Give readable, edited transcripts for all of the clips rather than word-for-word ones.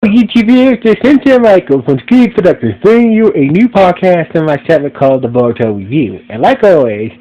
YouTube viewers, this is Cynthia Michael from Ski Productions bringing you a new podcast in my segment called the Boruto Review. And like always,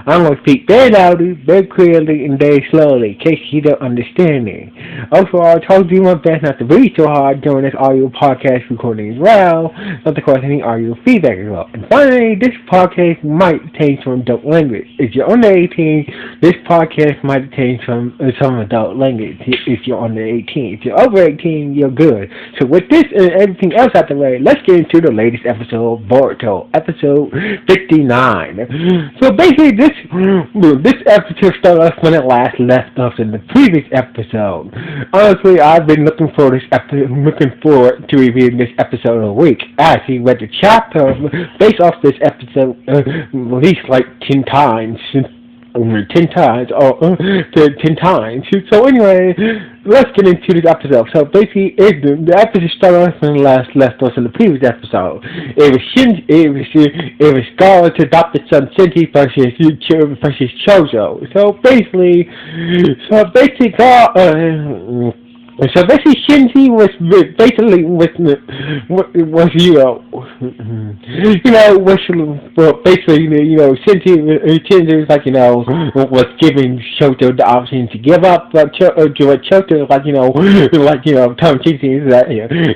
I'm going to speak very loudly, very clearly, and very slowly in case you don't understand me. Also, I'll try to do my best not to breathe so hard during this audio podcast recording as well, not to cause any audio feedback as well. And finally, this podcast might contain some adult language. If you're under 18, this podcast might contain some adult language if you're under 18. If you're over 18, you're good. So with this and everything else out the way, let's get into the latest episode of Boruto, episode 59. So basically, this episode started off when it last left off in the previous episode. Honestly, I've been looking forward to reviewing this episode a week. I actually read the chapter based off this episode at least like 10 times. 10 times. So anyway, let's get into this episode. So basically, the episode started off when last left us in the previous episode. It was Scarlet's adopted son Shinji versus Chozo. So basically, Shinji was basically Shinji was like, was giving Shoto the option to give up, but Shoto telling Shinji that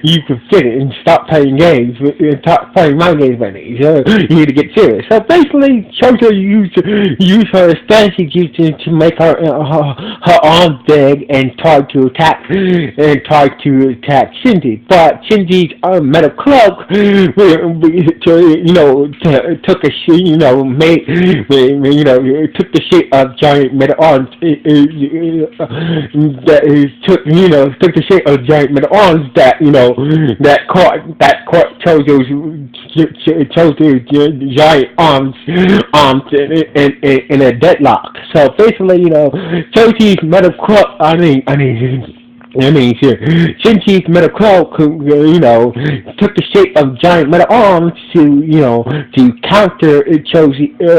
you can fit it and stop playing games, and stop playing mind games with me. So you need to get serious. So basically, Shoto used her strategy to make her arms big and tried to attack Shinji, but Shinji's metal cloak, took the shape of giant metal arms. Took the shape of giant metal arms that caught Chozo's giant arms in a deadlock. So basically, Choji's metal cloak. Shinji's metal cloak, took the shape of giant metal arms to counter Chozo's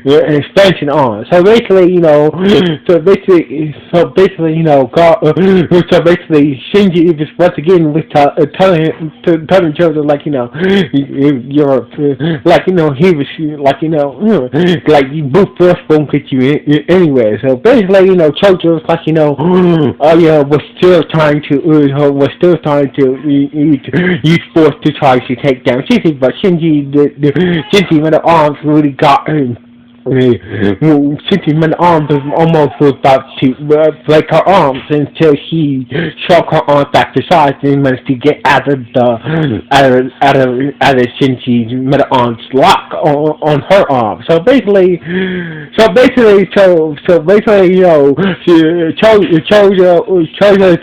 expansion arms. So basically, Shinji was once again telling Chozo you both first won't get you anywhere. So basically, Chozo was was still trying to use force to try to take down Shinji, but Shinji when the arms really got Shinji when the arms almost was about to break her arms until she shoved her arms back to side and managed to get out of Shinji's metal arms lock on her arm. So basically, Chozo's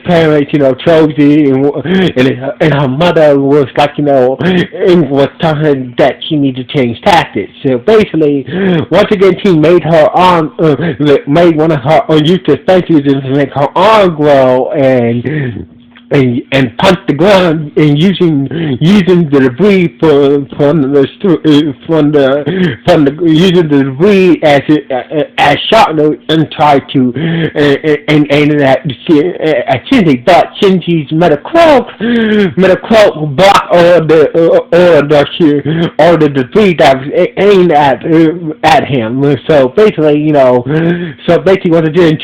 parents, Choji and her mother was and was telling her that she needed to change tactics. So basically, once again, she made her arm, made one of her useless fences to make her arm grow and punch the ground and using the debris using the debris as sharpness and try to aim it at Shinji, but Shinji's metal cloak blocked all the debris that was aimed at him. So basically, once again,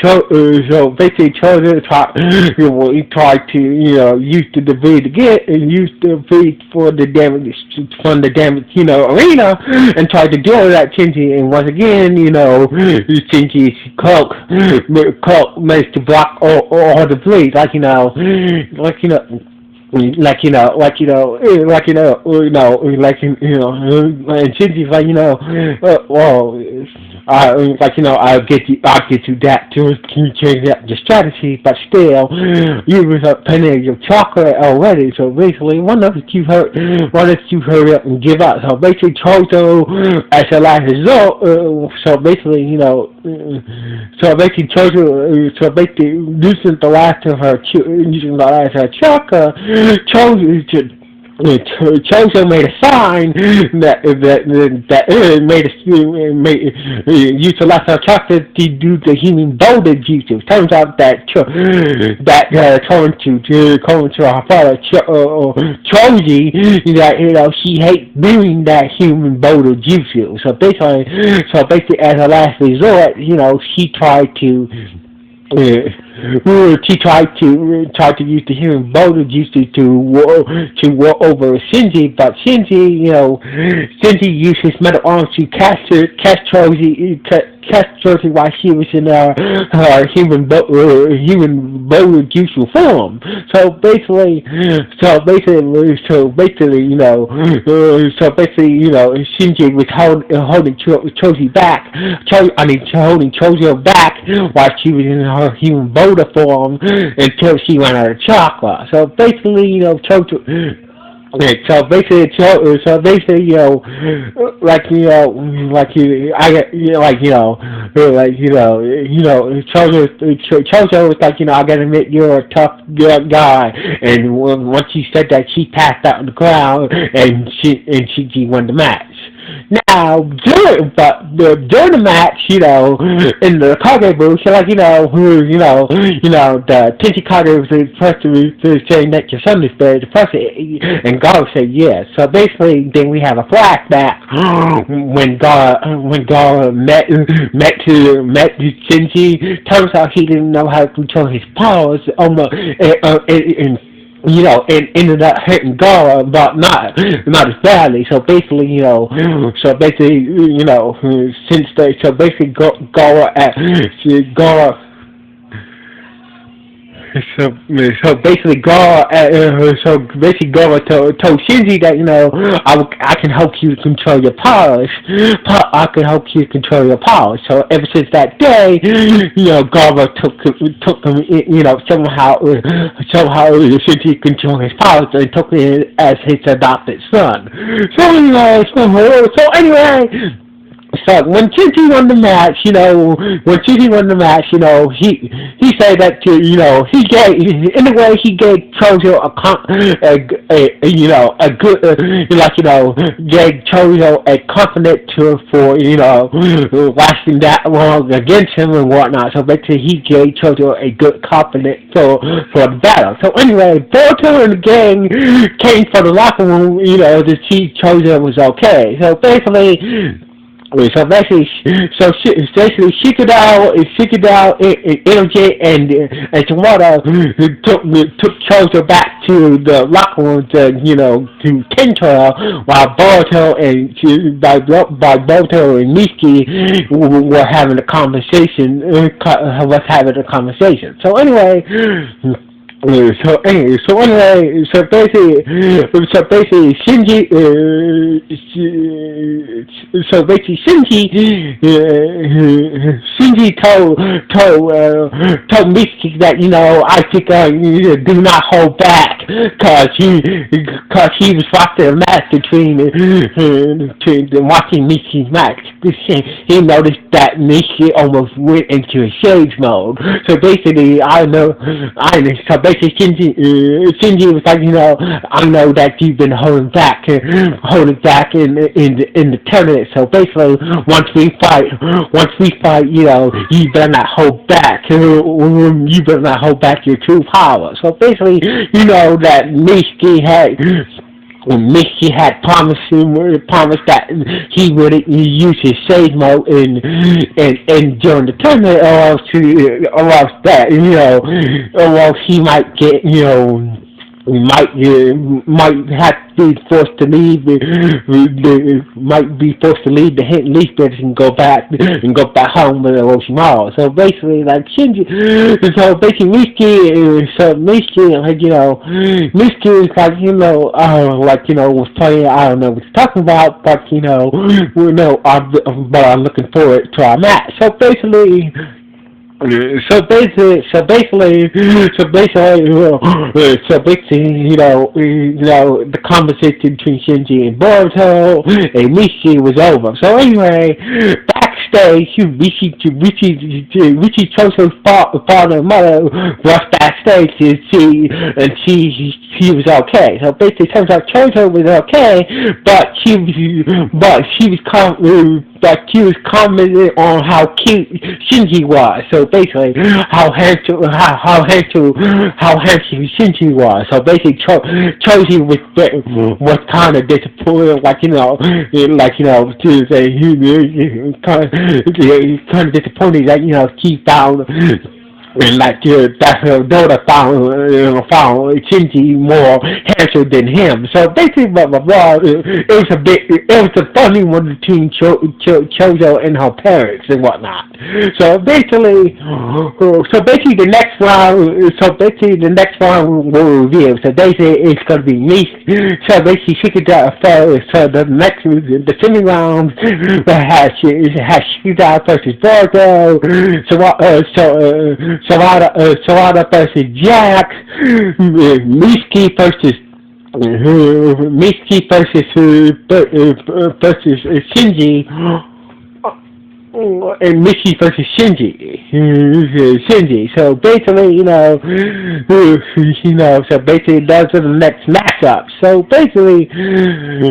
he tried to use the debris to get and use the debris for the damage from the arena and tried to deal with that Shinji, and once again, Shinji's cloak managed to block all the debris, and Shinji's I'll get you that to change up your strategy, but still, you was plenty of your chocolate already. So basically, why don't you hurry up and give up? So basically, Chozo, as a last result, using the last of her chakra, Chozo made a sign that made utilize her chakra to do the human boulder jutsu. Turns out that according to her father Choji, that she hates doing that human boulder jutsu. So basically, as a last resort, she tried to. She tried to use the human boulder jutsu to war over Shinji, but Shinji used his metal arms to catch Choji while she was in her human boulder jutsu form. Shinji was holding Choji back. Holding Choji back while she was in her human boulder form until she ran out of chakra. Chojo was like, I gotta admit, you're a tough guy. And once she said that, she passed out on the ground, and she won the match. Now, during the match, in the Kage booth, the Tenchi was the person saying that your son is dead, the person, and Gara said yes. So basically, then we have a flashback when Gara met Shinji. Turns out he didn't know how to control his powers, and ended up hurting Gara, but not as badly. So basically, Gara. Gara told Shinji that I can help you control your powers. I can help you control your powers. So ever since that day, Gara took him. Somehow Shinji controlled his powers and took him as his adopted son. So anyway. So when Shinji won the match, he said that he gave Chojo gave Chojo a confidence for lasting that long against him and whatnot. So basically, he gave Chojo a good confidence for the battle. So anyway, Boruto and the gang came for the locker room, to see Chojo was okay. So basically, Shikadao, Energy, and Tomato took Chozo back to the locker room to Kentaro, while Boruto and Miki were having a conversation. So anyway. So basically, Shinji. Shinji told Miki that I think do not hold back, cause he was watching a match between watching Miki's match. He noticed that Miki almost went into a shades mode. So basically, Shinji was like, I know that you've been holding back in the tournament. So basically, once we fight, you better not hold back. You better not hold back your true power. So basically, that Mickey had promised that he would use his save mode and during the tournament, or else he might get might have to be forced to leave. Might be forced to leave the hidden leaf building and go back home with Orochimaru. So basically, like Shinji, Mishki was playing. I don't know what he's talking about, but I'm looking forward to our match. So basically, the conversation between Shinji and Boruto and Michi was over. So anyway, backstage, Michi Choso's father and mother rushed backstage to he was okay. So basically, it turns out Chozo was okay, but she was commenting on how cute Shinji was. So basically, how handsome Shinji was. So basically, Choji was kind of disappointed, to say kind of disappointed that she found. And that her daughter found Shinji more handsome than him. So basically, blah blah blah. It was a funny one between Chozo and her parents and whatnot. So basically, the next round we'll review. So basically, it's gonna be me. So basically, she could first. So the semi-round has Shikida versus Boruto. Sawada versus Jack, Mitsuki versus Shinji, and Michi versus Shinji. So basically, so basically those are the next matchups. So basically,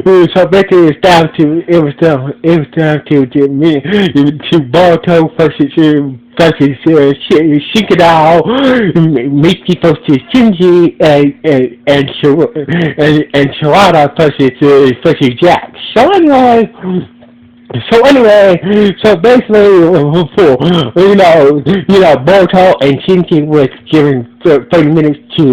it's down to Boruto versus Shikadao, Michi versus Shinji, and Shirada versus Jack. So basically, Boruto and Shinji was given 30 minutes to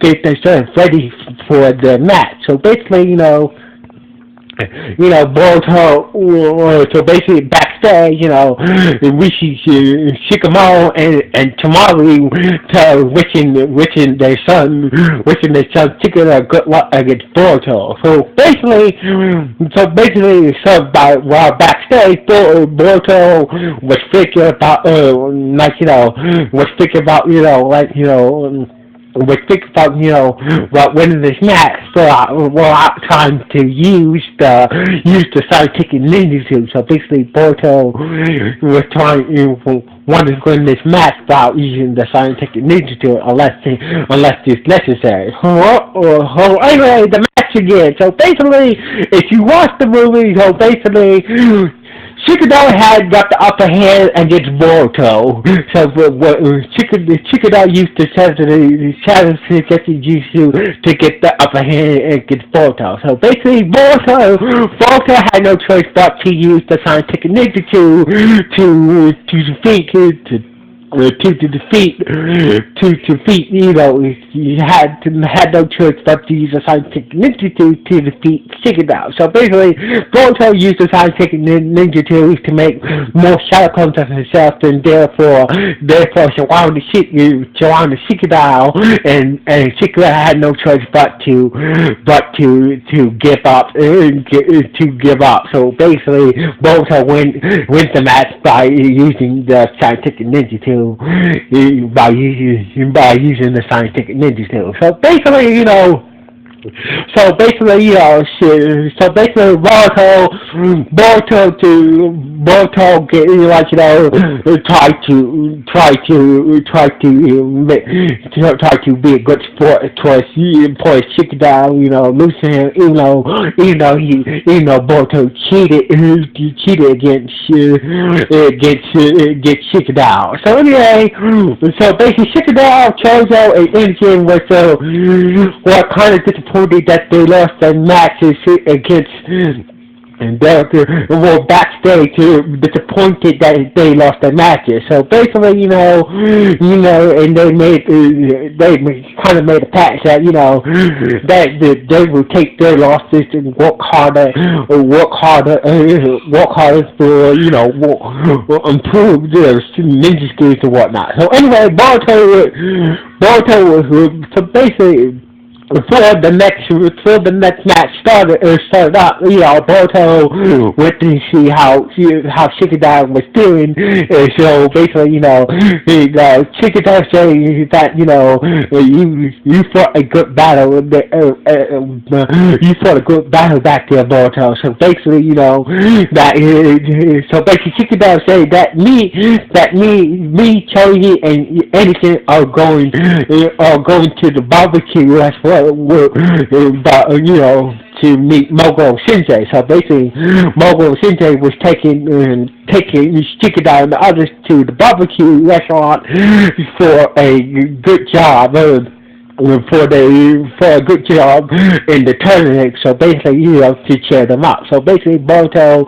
get themselves ready for the match. So basically, Boruto, so basically backstage, we see Shikamaru and Tamari wishing their son Shikamaru good luck against Boruto. So basically, while backstage, Boruto was thinking about, about winning this match, so out time to use the scientific ninjutsu. So basically, Boruto was wanted to win this match without using the scientific ninjutsu unless it's necessary. Anyway, the match again. So basically, if you watch the movie, so basically, Shikadao had got the upper hand against Boruto. So Shikadao used the Shadow Jutsu to get the upper hand against Boruto. So basically, Boruto had no choice but to use the scientific ninjutsu to defeat, he had no choice but to use a scientific ninjutsu to defeat Shikadao. So basically, Boruto used the scientific ninjutsu to make more shadow clones of himself, and therefore surrounded Shikadao, and Shikadao had no choice but to give up. So basically, Boruto wins the match by using the scientific ninjutsu. By using the scientific ninjutsu. So basically, Boruto try to be a good sport towards Shikadao, losing him, even though Boruto cheated against Shikadao. So anyway, basically Shikadao, Chozo, and Ingen were kind of disappointed that they lost their matches against, and they were backstage disappointed that they lost their matches. So basically, and they kind of made a pact that that they would take their losses and work harder for improve their ninja skills and whatnot. So anyway, Boruto was so basically. before the next match started up, Boruto went to see how Shikadai was doing. And so basically, Shikadai saying that you fought a good battle. You fought a good battle back there, Boruto. So basically, Shikadai saying me, Choji, and Edison are going to the barbecue. That's but to meet Mogo Sensei. So basically, Mogo Sensei was taking Shikadai and the others to the barbecue restaurant for a good job. For a good job in the tournament, so basically, to cheer them up. So basically, Shikadai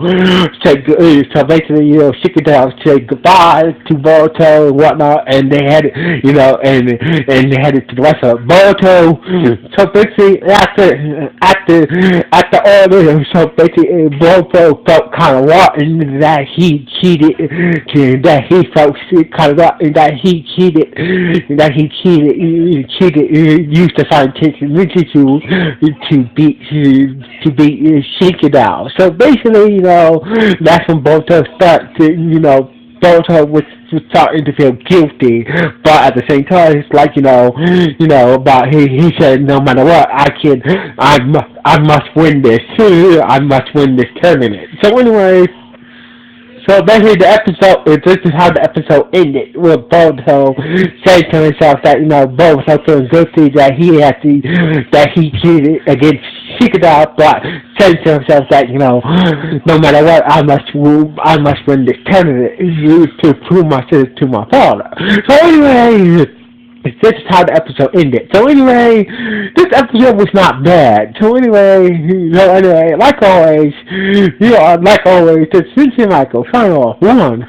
said goodbye to Boruto and whatnot, and they had, and they headed to the restaurant. Boruto, so basically, after all this, so basically, Boruto felt kind of rotten that he cheated, that he felt kind of rotten that he cheated, used the scientific literature to beat Shikadai. So basically, that's when Boruto Boruto was starting to feel guilty, but at the same time, it's like about he said, no matter what, I must win this. I must win this tournament. So anyway. So basically, this is how the episode ended, with Boruto saying to himself that, Boruto feeling guilty that he cheated against Shikadai, but saying to himself that, no matter what, I must win this tournament to prove myself to my father. So anyway, this is how the episode ended. So anyway, this episode was not bad. So anyway, like always, this is Sensei Michael, signing off. 1.